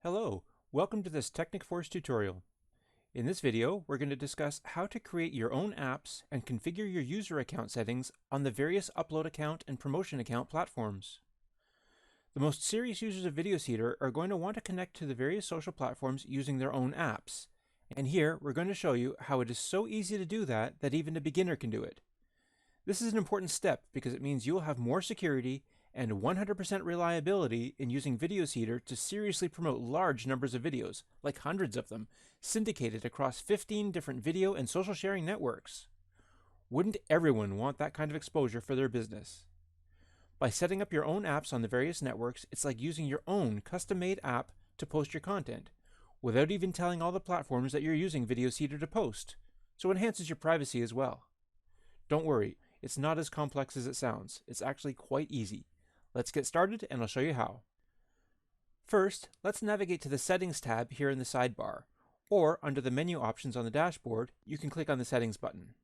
Hello, welcome to this TechnicForce tutorial. In this video, we're going to discuss how to create your own apps and configure your user account settings on the various upload account and promotion account platforms. The most serious users of VideoSeeder are going to want to connect to the various social platforms using their own apps. And here, we're going to show you how it is so easy to do that even a beginner can do it. This is an important step because it means you will have more security and 100% reliability in using VideoSeeder to seriously promote large numbers of videos, like hundreds of them, syndicated across 15 different video and social sharing networks. Wouldn't everyone want that kind of exposure for their business? By setting up your own apps on the various networks, it's like using your own custom-made app to post your content, without even telling all the platforms that you're using VideoSeeder to post, so it enhances your privacy as well. Don't worry, it's not as complex as it sounds. It's actually quite easy. Let's get started and I'll show you how. First, let's navigate to the Settings tab here in the sidebar, or under the menu options on the dashboard, you can click on the Settings button.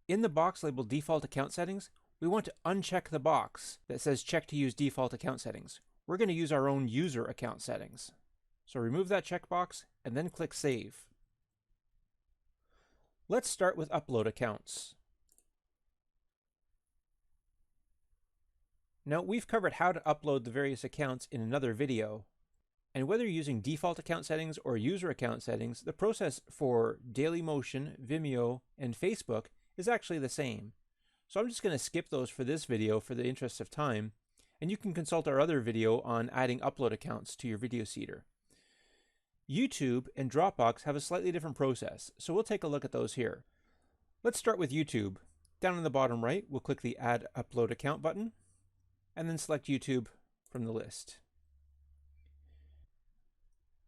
In the box labeled Default Account Settings, we want to uncheck the box that says Check to use default account settings. We're going to use our own user account settings. So remove that checkbox and then click Save. Let's start with upload accounts. Now, we've covered how to upload the various accounts in another video, and whether you're using default account settings or user account settings, the process for Dailymotion, Vimeo, and Facebook is actually the same. So I'm just going to skip those for this video for the interest of time, and you can consult our other video on adding upload accounts to your VideoSeeder. YouTube and Dropbox have a slightly different process, so we'll take a look at those here. Let's start with YouTube. Down in the bottom right, we'll click the Add Upload Account button, and then select YouTube from the list.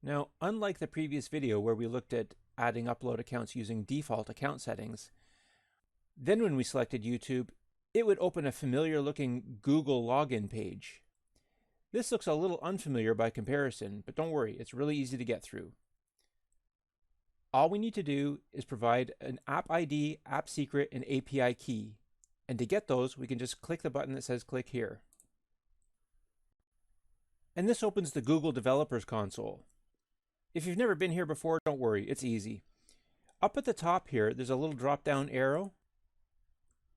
Now, unlike the previous video where we looked at adding upload accounts using default account settings, then when we selected YouTube, it would open a familiar looking Google login page. This looks a little unfamiliar by comparison, but don't worry, it's really easy to get through. All we need to do is provide an app ID, app secret, and API key. And to get those, we can just click the button that says click here. And this opens the Google Developers Console. If you've never been here before, don't worry, it's easy. Up at the top here, there's a little drop-down arrow.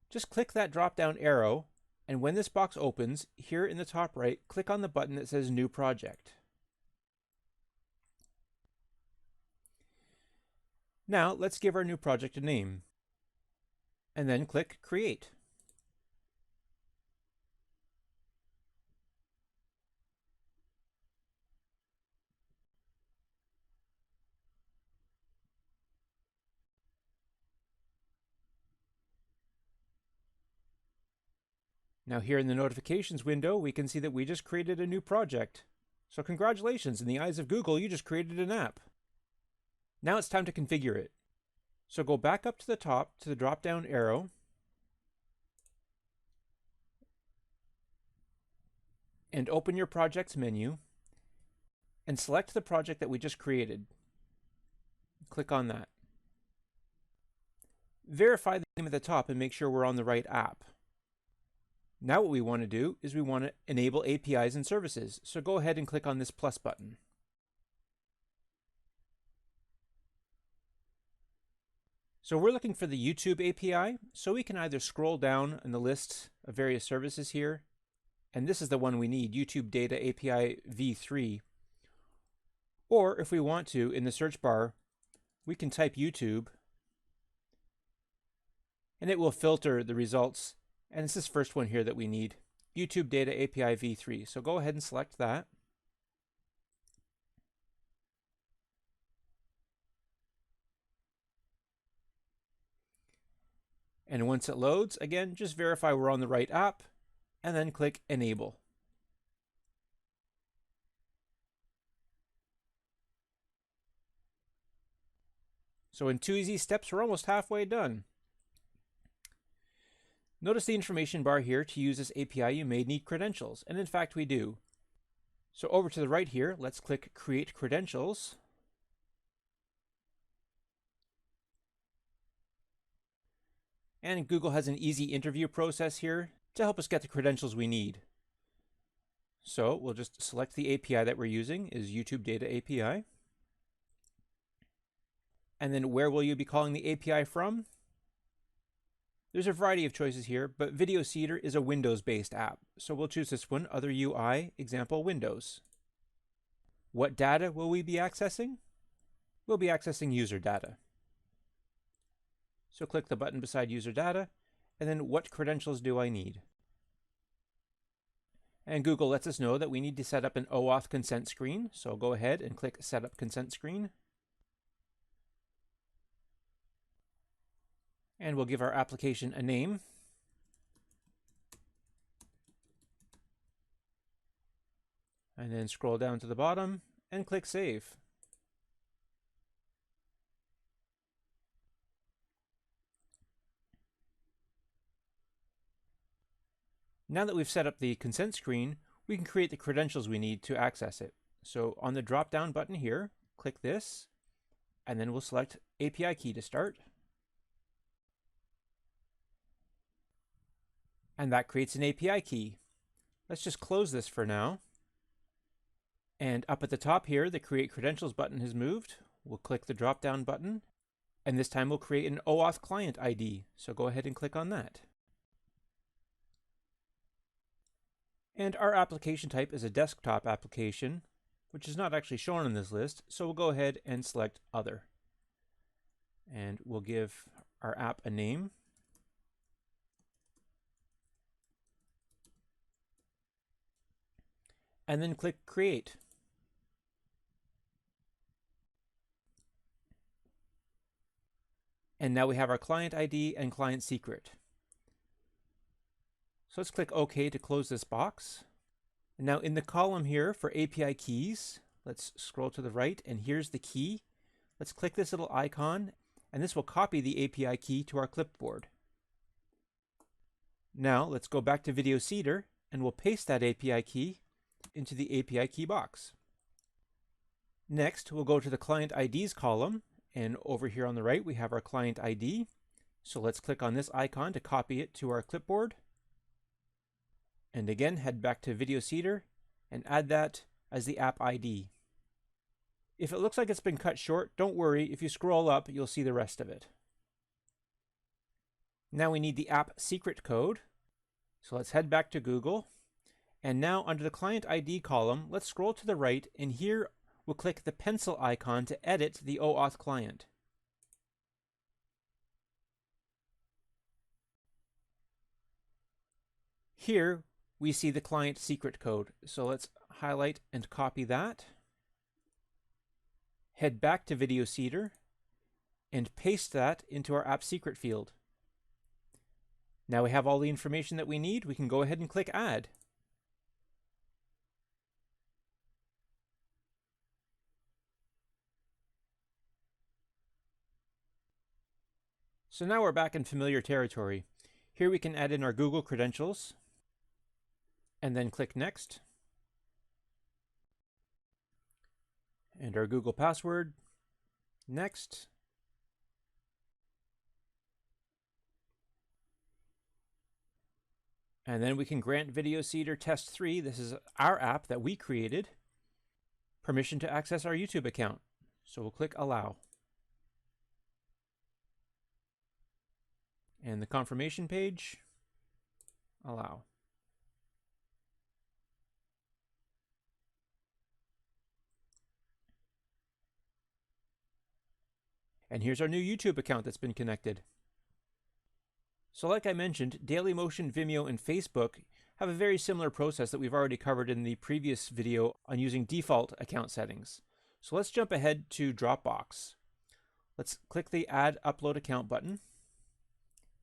Just click that drop-down arrow, and when this box opens, here in the top right, click on the button that says New Project. Now, let's give our new project a name, and then click Create. Now here in the notifications window, we can see that we just created a new project. So congratulations, in the eyes of Google, you just created an app. Now it's time to configure it. So go back up to the top to the drop-down arrow, and open your projects menu, and select the project that we just created. Click on that. Verify the name at the top and make sure we're on the right app. Now what we want to do is we want to enable APIs and services, so go ahead and click on this plus button. So we're looking for the YouTube API, so we can either scroll down in the list of various services here, and this is the one we need, YouTube Data API v3, or if we want to, in the search bar, we can type YouTube, and it will filter the results. And it's this first one here that we need, YouTube Data API v3. So go ahead and select that. And once it loads, again, just verify we're on the right app, and then click Enable. So in 2 easy steps, we're almost halfway done. Notice the information bar here. To use this API, you may need credentials, and in fact we do. So over to the right here, let's click Create Credentials. And Google has an easy interview process here to help us get the credentials we need. So we'll just select the API that we're using is YouTube Data API. And then where will you be calling the API from? There's a variety of choices here, but VideoSeeder is a Windows-based app, so we'll choose this one, Other UI, Example Windows. What data will we be accessing? We'll be accessing user data. So click the button beside user data, and then what credentials do I need? And Google lets us know that we need to set up an OAuth consent screen, so go ahead and click Set up Consent Screen. And we'll give our application a name. And then scroll down to the bottom and click Save. Now that we've set up the consent screen, we can create the credentials we need to access it. So on the drop-down button here, click this, and then we'll select API key to start. And that creates an API key. Let's just close this for now. And up at the top here, the Create Credentials button has moved. We'll click the drop-down button, and this time we'll create an OAuth client ID. So go ahead and click on that. And our application type is a desktop application, which is not actually shown in this list, so we'll go ahead and select Other. And we'll give our app a name. And then click Create. And now we have our client ID and client secret. So let's click OK to close this box. And now in the column here for API keys, let's scroll to the right, and here's the key. Let's click this little icon, and this will copy the API key to our clipboard. Now let's go back to VideoSeeder, and we'll paste that API key into the API key box. Next, we'll go to the Client IDs column, and over here on the right we have our Client ID. So let's click on this icon to copy it to our clipboard. And again, head back to VideoSeeder and add that as the app ID. If it looks like it's been cut short, don't worry. If you scroll up, you'll see the rest of it. Now we need the app secret code. So let's head back to Google. And now under the Client ID column, let's scroll to the right, and here we'll click the pencil icon to edit the OAuth client. Here we see the client secret code, so let's highlight and copy that. Head back to VideoSeeder and paste that into our app secret field. Now we have all the information that we need. We can go ahead and click Add. So now we're back in familiar territory. Here we can add in our Google credentials and then click Next. And our Google password, Next. And then we can grant VideoSeeder Test 3, this is our app that we created, permission to access our YouTube account. So we'll click Allow. And the confirmation page, Allow. And here's our new YouTube account that's been connected. So like I mentioned, Dailymotion, Vimeo, and Facebook have a very similar process that we've already covered in the previous video on using default account settings. So let's jump ahead to Dropbox. Let's click the Add Upload Account button,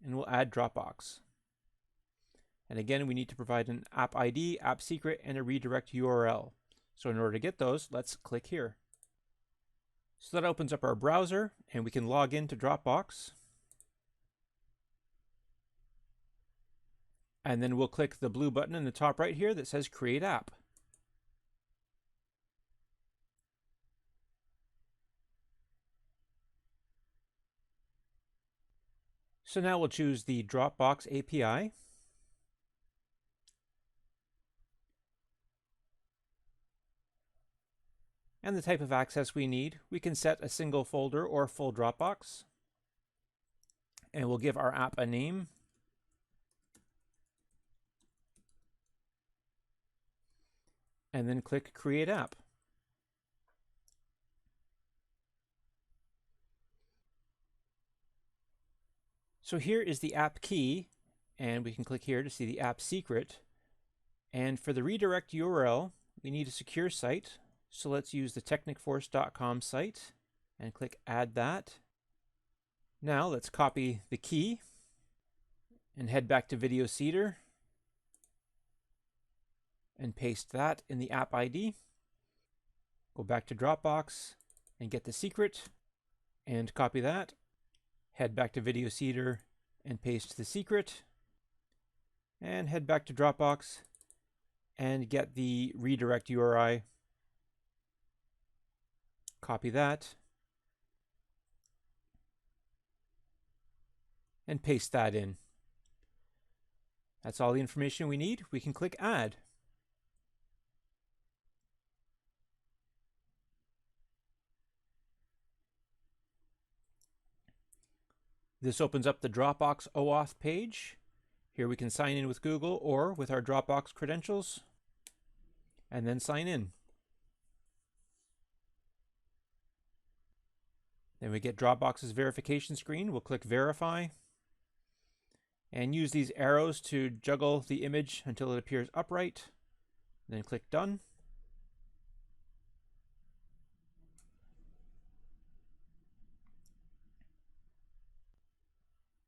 and we'll add Dropbox. And again, we need to provide an app ID, app secret, and a redirect URL. So in order to get those, let's click here. So that opens up our browser, and we can log into Dropbox. And then we'll click the blue button in the top right here that says Create App. So now we'll choose the Dropbox API. and the type of access we need. We can set a single folder or full Dropbox. And we'll give our app a name. And then click Create App. So here is the app key, and we can click here to see the app secret. And for the redirect URL, we need a secure site. So let's use the technicforce.com site and click Add that. Now let's copy the key and head back to VideoSeeder and paste that in the app ID. Go back to Dropbox and get the secret and copy that. Head back to VideoSeeder and paste the secret. And head back to Dropbox and get the redirect URI. Copy that. And paste that in. That's all the information we need. We can click Add. This opens up the Dropbox OAuth page. Here we can sign in with Google or with our Dropbox credentials, and then sign in. Then we get Dropbox's verification screen. We'll click Verify and use these arrows to juggle the image until it appears upright. Then click Done.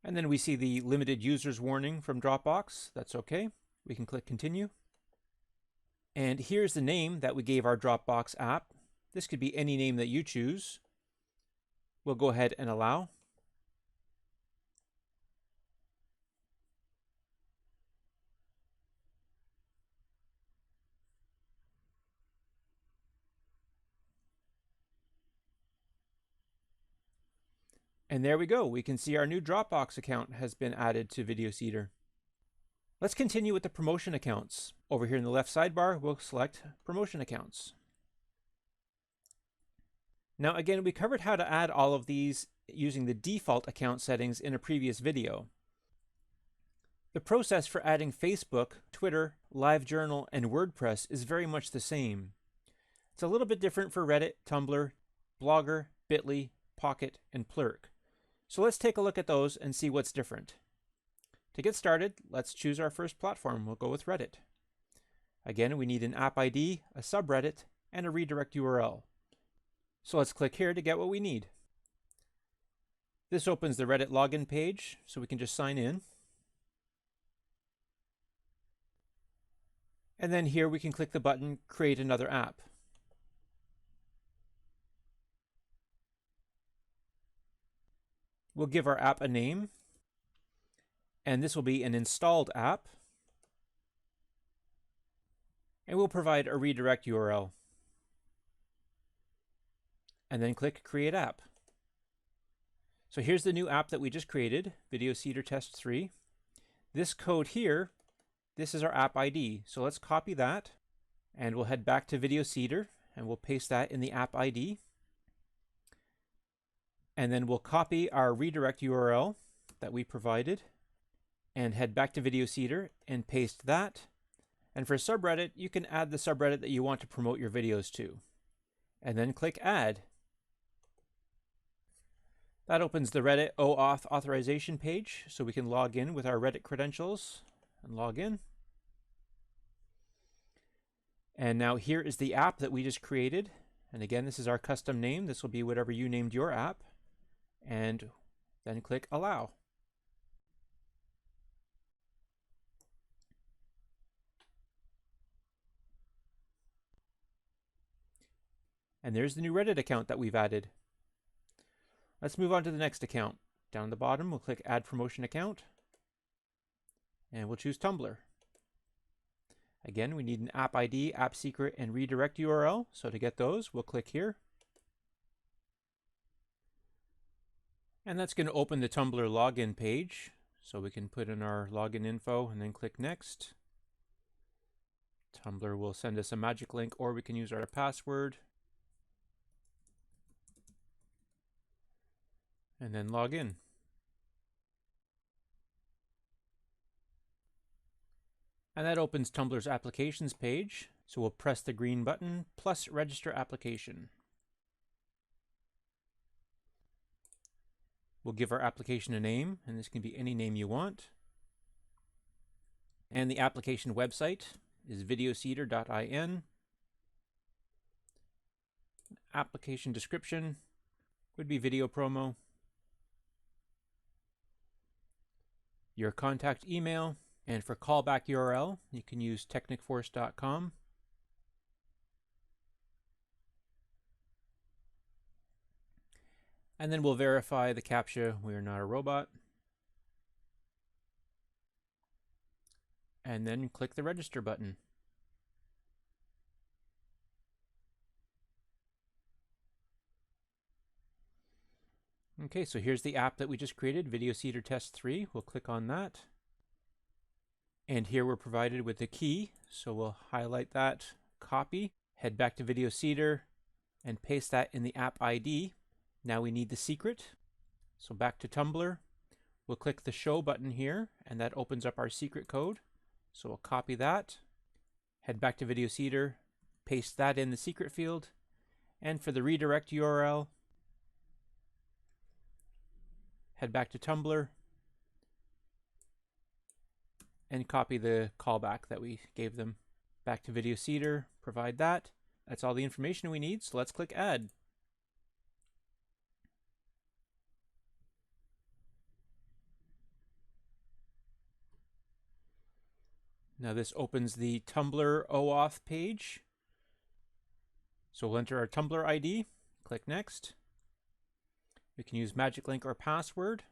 And then we see the limited users warning from Dropbox. That's okay. We can click Continue. And here's the name that we gave our Dropbox app. This could be any name that you choose. We'll go ahead and allow. And there we go. We can see our new Dropbox account has been added to VideoSeeder. Let's continue with the promotion accounts. Over here in the left sidebar, we'll select Promotion Accounts. Now again, we covered how to add all of these using the default account settings in a previous video. The process for adding Facebook, Twitter, LiveJournal, and WordPress is very much the same. It's a little bit different for Reddit, Tumblr, Blogger, Bitly, Pocket, and Plurk. So let's take a look at those and see what's different. To get started, let's choose our first platform. We'll go with Reddit. Again, we need an app ID, a subreddit, and a redirect URL. So let's click here to get what we need. This opens the Reddit login page, so we can just sign in. And then here we can click the button, Create Another App. We'll give our app a name, and this will be an installed app. And we'll provide a redirect URL. And then click Create App. So here's the new app that we just created, VideoSeeder Test 3. This code here, this is our app ID. So let's copy that, and we'll head back to VideoSeeder, and we'll paste that in the app ID. And then we'll copy our redirect URL that we provided and head back to VideoSeeder and paste that. And for subreddit, you can add the subreddit that you want to promote your videos to. And then click Add. That opens the Reddit OAuth authorization page, so we can log in with our Reddit credentials and log in. And now here is the app that we just created. And again, this is our custom name. This will be whatever you named your app. And then click Allow. And there's the new Reddit account that we've added. Let's move on to the next account. Down the bottom, we'll click Add Promotion Account. And we'll choose Tumblr. Again, we need an app ID, app secret, and redirect URL. So to get those, we'll click here. And that's going to open the Tumblr login page. So we can put in our login info and then click Next. Tumblr will send us a magic link, or we can use our password. and then log in. And that opens Tumblr's applications page. So we'll press the green button plus register application. We'll give our application a name, and this can be any name you want. And the application website is VideoSeeder.in. Application description would be video promo. Your contact email, and for callback URL, you can use technicforce.com. And then we'll verify the CAPTCHA, we are not a robot. And then click the register button. Okay, so here's the app that we just created, VideoSeeder Test 3. We'll click on that. And here we're provided with the key, so we'll highlight that, copy, head back to VideoSeeder, and paste that in the app ID. Now we need the secret. So back to Tumblr. We'll click the show button here, and that opens up our secret code. So we'll copy that, head back to VideoSeeder, paste that in the secret field, and for the redirect URL, head back to Tumblr, and copy the callback that we gave them. Back to VideoSeeder, provide that. That's all the information we need, so let's click Add. Now this opens the Tumblr OAuth page. So we'll enter our Tumblr ID, click Next. We can use magic link or password.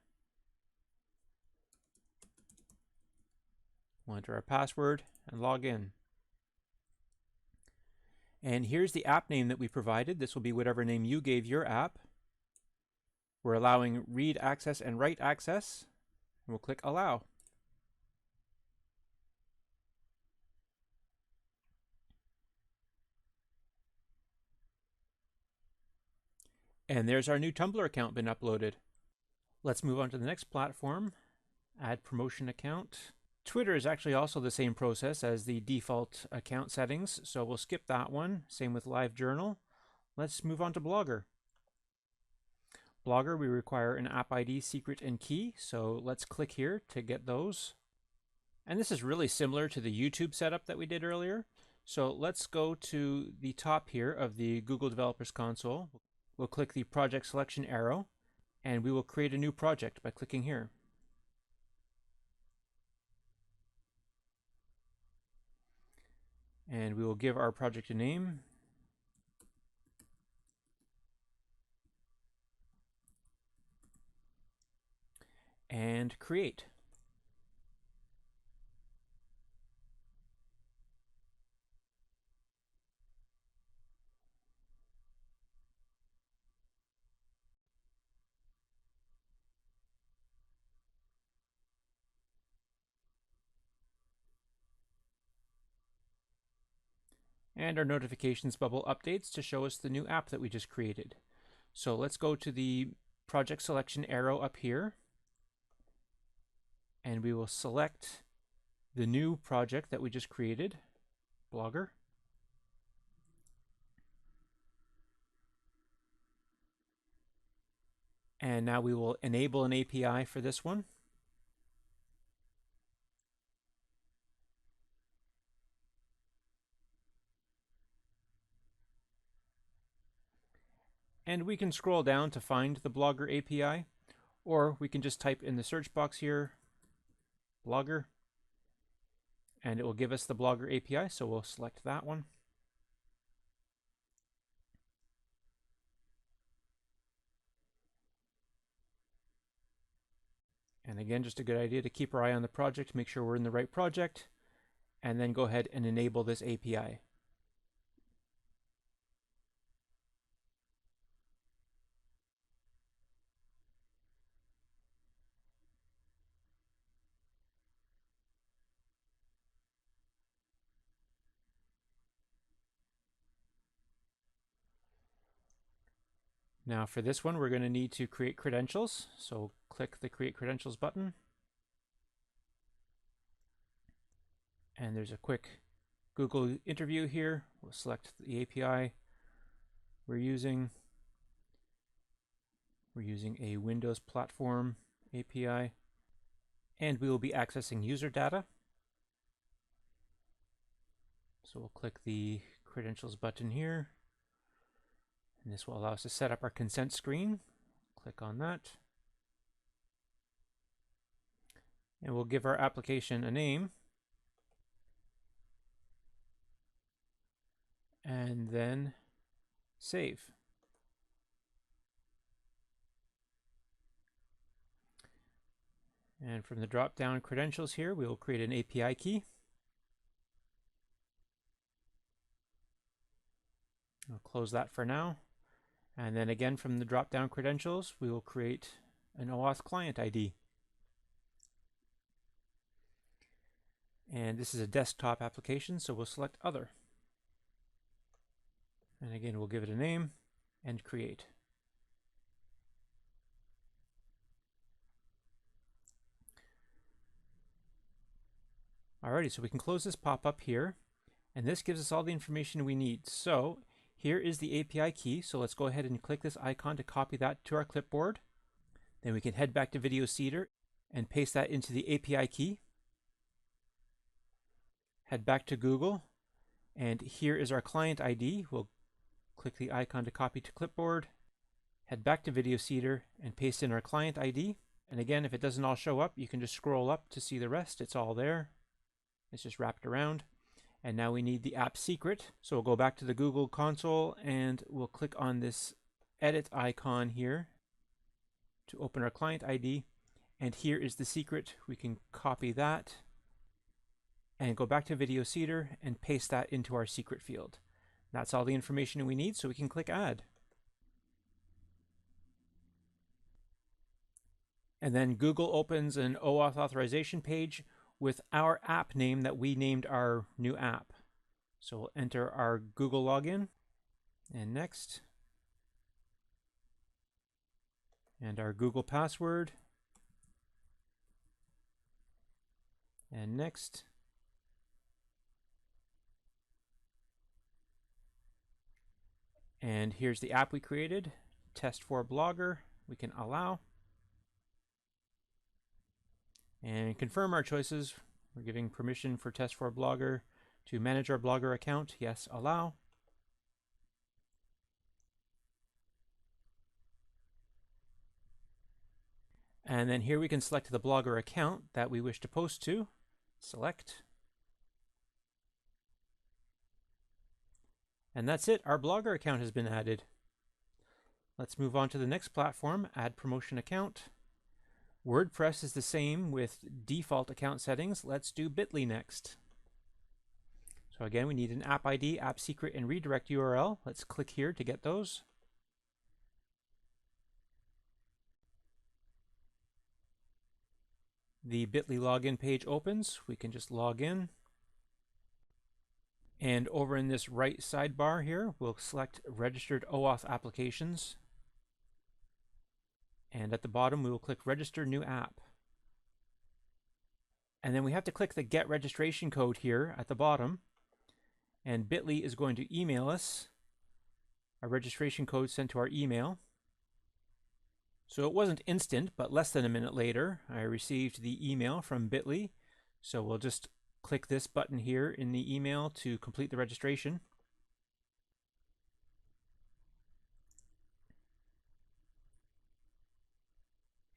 We'll enter our password and log in. And here's the app name that we provided. This will be whatever name you gave your app. We're allowing read access and write access. And we'll click Allow. And there's our new Tumblr account been uploaded. Let's move on to the next platform, add promotion account. Twitter is actually also the same process as the default account settings, so we'll skip that one. Same with LiveJournal. Let's move on to Blogger. Blogger, we require an app ID, secret, and key, so let's click here to get those. And this is really similar to the YouTube setup that we did earlier. So let's go to the top here of the Google Developers Console. We'll click the project selection arrow, and we will create a new project by clicking here. And we will give our project a name. And create. And our notifications bubble updates to show us the new app that we just created. So let's go to the project selection arrow up here, and we will select the new project that we just created, Blogger. And now we will enable an API for this one. And we can scroll down to find the Blogger API, or we can just type in the search box here, Blogger, and it will give us the Blogger API, so we'll select that one. And again, just a good idea to keep our eye on the project, make sure we're in the right project, and then go ahead and enable this API. Now for this one, we're going to need to create credentials. So click the Create Credentials button. And there's a quick Google interview here. We'll select the API we're using. We're using a Windows platform API. And we will be accessing user data. So we'll click the Credentials button here. And this will allow us to set up our consent screen. Click on that. And we'll give our application a name. And then save. And from the drop-down credentials here, we will create an API key. I'll close that for now. And then again from the drop-down credentials, we will create an OAuth client ID. And this is a desktop application, so we'll select Other. And again, we'll give it a name and create. Alrighty, so we can close this pop-up here, and this gives us all the information we need. So here is the API key, so let's go ahead and click this icon to copy that to our clipboard. Then we can head back to VideoSeeder and paste that into the API key. Head back to Google, and here is our client ID. We'll click the icon to copy to clipboard, head back to VideoSeeder, and paste in our client ID. And again, if it doesn't all show up, you can just scroll up to see the rest. It's all there. It's just wrapped around. And now we need the app secret. So we'll go back to the Google console and we'll click on this edit icon here to open our client ID. And here is the secret. We can copy that and go back to VideoSeeder and paste that into our secret field. That's all the information we need, so we can click Add. And then Google opens an OAuth authorization page with our app name that we named our new app. So we'll enter our Google login, and next, and our Google password, and next. And here's the app we created, Test for Blogger. We can allow. And confirm our choices. We're giving permission for Test for Blogger to manage our Blogger account. Yes, allow. And then here we can select the Blogger account that we wish to post to. Select. And that's it. Our Blogger account has been added. Let's move on to the next platform, Add Promotion Account. WordPress is the same with default account settings. Let's do Bitly next. So again, we need an app ID, app secret, and redirect URL. Let's click here to get those. The Bitly login page opens. We can just log in. And over in this right sidebar here, we'll select Registered OAuth Applications. And at the bottom, we will click Register New App. And then we have to click the Get Registration Code here at the bottom. And Bitly is going to email us a registration code sent to our email. So it wasn't instant, but less than a minute later, I received the email from Bitly. So we'll just click this button here in the email to complete the registration.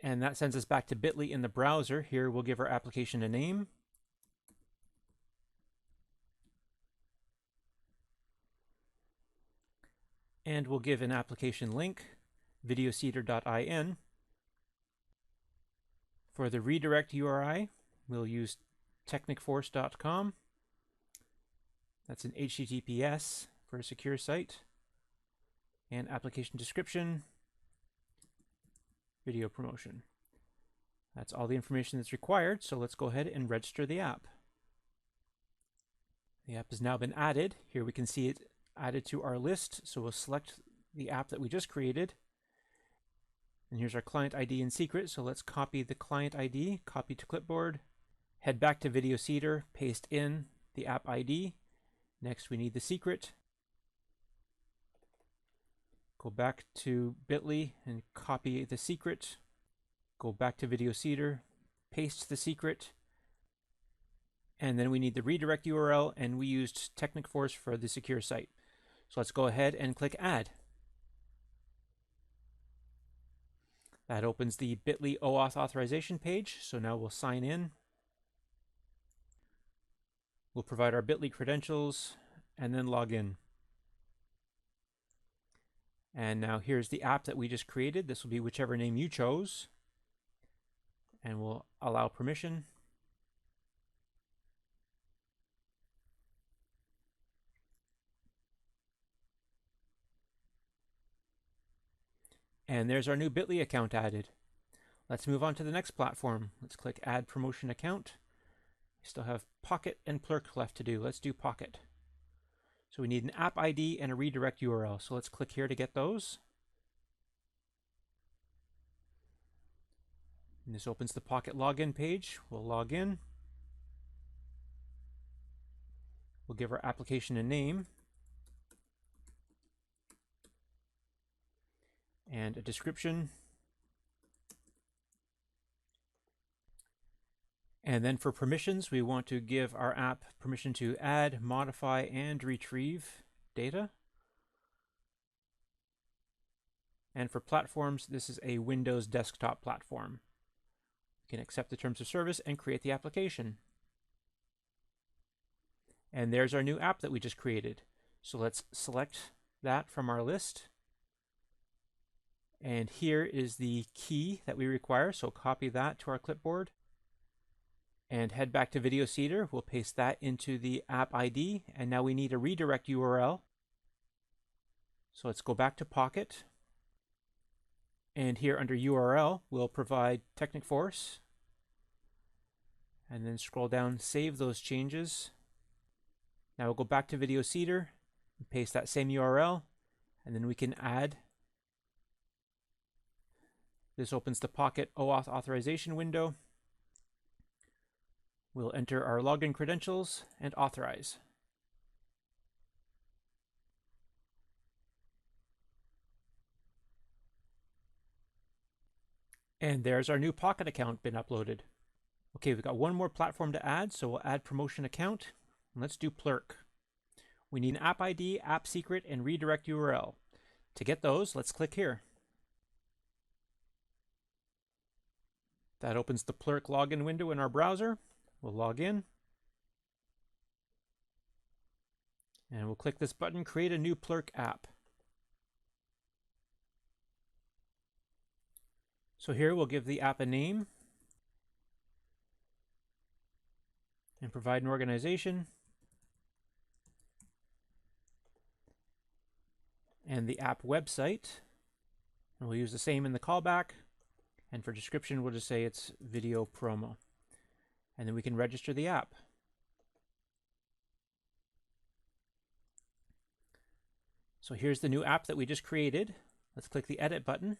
And that sends us back to Bitly in the browser. Here we'll give our application a name. And we'll give an application link, VideoSeeder.in. For the redirect URI, we'll use technicforce.com. That's an HTTPS for a secure site. And application description, video promotion. That's all the information that's required, so let's go ahead and register the app. The app has now been added. Here we can see it added to our list, so we'll select the app that we just created, And here's our client ID and secret, so let's copy the client ID, copy to clipboard, head back to VideoSeeder, paste in the app ID. Next we need the secret. Go back to bit.ly and copy the secret. Go back to VideoSeeder, paste the secret, and then we need the redirect URL, and we used TechnicForce for the secure site. So let's go ahead and click Add. That opens the bit.ly OAuth authorization page, so now we'll sign in. We'll provide our bit.ly credentials and then log in. And now here's the app that we just created. This will be whichever name you chose. And we'll allow permission. And there's our new bit.ly account added. Let's move on to the next platform. Let's click Add Promotion Account. We still have Pocket and Plurk left to do. Let's do Pocket. So we need an app ID and a redirect URL. So let's click here to get those. And this opens the Pocket login page. We'll log in. We'll give our application a name and a description. And then for permissions, we want to give our app permission to add, modify, and retrieve data. And for platforms, this is a Windows desktop platform. You can accept the terms of service and create the application. And there's our new app that we just created. So let's select that from our list. And here is the key that we require, so copy that to our clipboard. And head back to VideoSeeder. We'll paste that into the app ID, and now we need a redirect URL. So let's go back to Pocket. And here under URL, we'll provide TechnicForce. And then scroll down, save those changes. Now we'll go back to VideoSeeder and paste that same URL, and then we can add. This opens the Pocket OAuth authorization window. We'll enter our login credentials and authorize. And there's our new Pocket account been uploaded. Okay, we've got one more platform to add, so we'll add promotion account. Let's do Plurk. We need an app ID, app secret, and redirect URL. To get those, let's click here. That opens the Plurk login window in our browser. We'll log in. And we'll click this button, Create a new Plurk app. So here we'll give the app a name and provide an organization and the app website. And we'll use the same in the callback. And for description, we'll just say it's video promo. And then we can register the app. So here's the new app that we just created. Let's click the Edit button.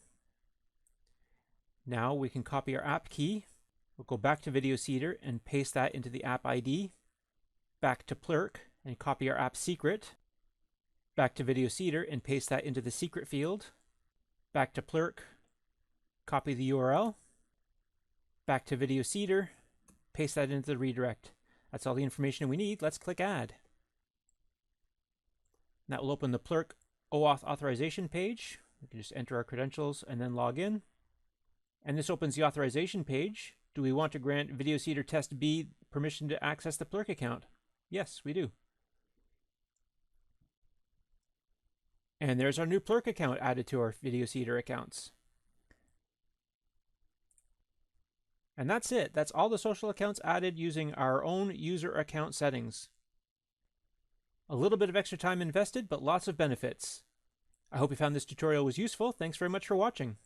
Now we can copy our app key. We'll go back to VideoSeeder and paste that into the app ID. Back to Plurk and copy our app secret. Back to VideoSeeder and paste that into the secret field. Back to Plurk, copy the URL. Back to VideoSeeder, paste that into the redirect. That's all the information we need. Let's click Add. That will open the Plurk OAuth authorization page. We can just enter our credentials and then log in. And this opens the authorization page. Do we want to grant VideoSeeder Test B permission to access the Plurk account? Yes, we do. And there's our new Plurk account added to our VideoSeeder accounts. And that's it. That's all the social accounts added using our own user account settings. A little bit of extra time invested, but lots of benefits. I hope you found this tutorial was useful. Thanks very much for watching.